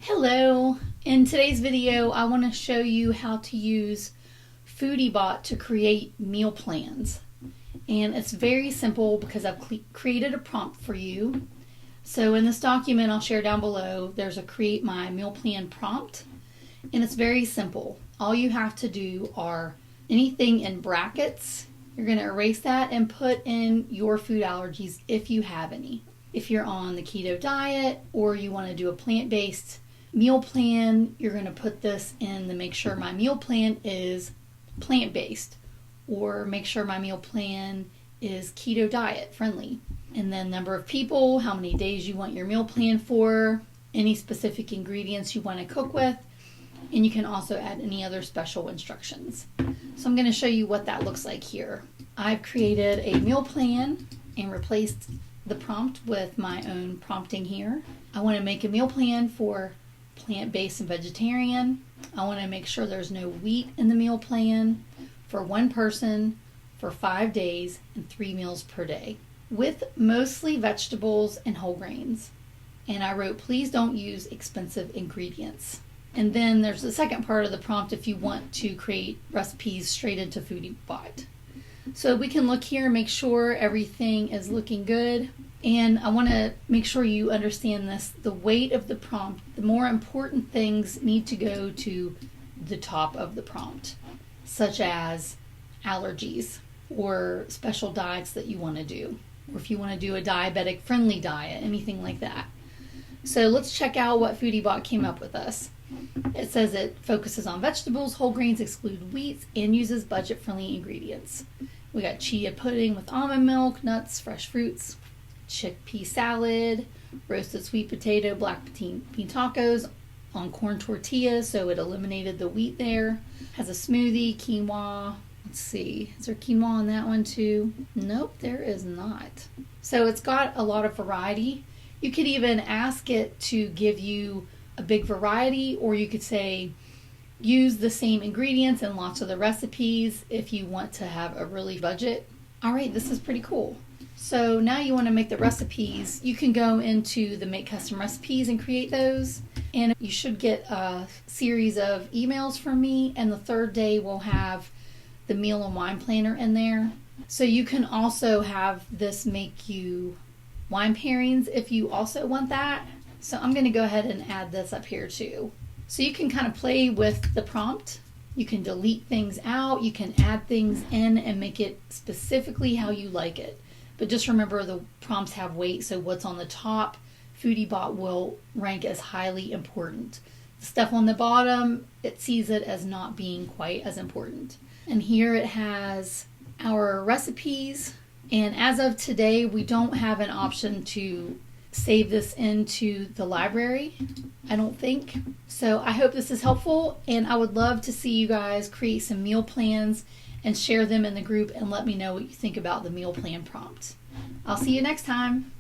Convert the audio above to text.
Hello! In today's video, I want to show you how to use Foodie Bot to create meal plans. And it's very simple because I've created a prompt for you. So in this document I'll share down below, there's a create my meal plan prompt. And it's very simple. All you have to do are anything in brackets, you're going to erase that and put in your food allergies if you have any. If you're on the keto diet or you want to do a plant-based meal plan, you're going to put this in the make sure my meal plan is plant-based, or make sure my meal plan is keto diet friendly. And then number of people, how many days you want your meal plan for, any specific ingredients you want to cook with, and you can also add any other special instructions. So I'm going to show you what that looks like here. I've created a meal plan and replaced the prompt with my own prompting here. I want to make a meal plan for plant-based and vegetarian. I want to make sure there's no wheat in the meal plan, for one person, for 5 days, and 3 meals per day, with mostly vegetables and whole grains. And I wrote, please don't use expensive ingredients. And then there's the second part of the prompt if you want to create recipes straight into Foodie Bot. So we can look here and make sure everything is looking good. And I want to make sure you understand this. The weight of the prompt, the more important things need to go to the top of the prompt, such as allergies or special diets that you want to do, or if you want to do a diabetic friendly diet, anything like that. So let's check out what Foodie Bot came up with us. It says it focuses on vegetables, whole grains, exclude wheats, and uses budget-friendly ingredients. We got chia pudding with almond milk, nuts, fresh fruits, chickpea salad, roasted sweet potato, black bean tacos on corn tortillas, so it eliminated the wheat there. Has a smoothie, quinoa. Let's see, is there quinoa on that one too? Nope, there is not. So it's got a lot of variety. You could even ask it to give you a big variety, or you could say use the same ingredients in lots of the recipes if you want to have a really budget. All right, this is pretty cool. So now you want to make the recipes. You can go into the make custom recipes and create those, and you should get a series of emails from me, and the third day will have the meal and wine planner in there. So you can also have this make you wine pairings if you also want that. So I'm going to go ahead and add this up here too. So you can kind of play with the prompt. You can delete things out, you can add things in and make it specifically how you like it. But just remember the prompts have weight, so what's on the top, Foodie Bot will rank as highly important. The stuff on the bottom, it sees it as not being quite as important. And here it has our recipes. And as of today, we don't have an option to save this into the library, I don't think. So I hope this is helpful, and I would love to see you guys create some meal plans and share them in the group and let me know what you think about the meal plan prompt. I'll see you next time.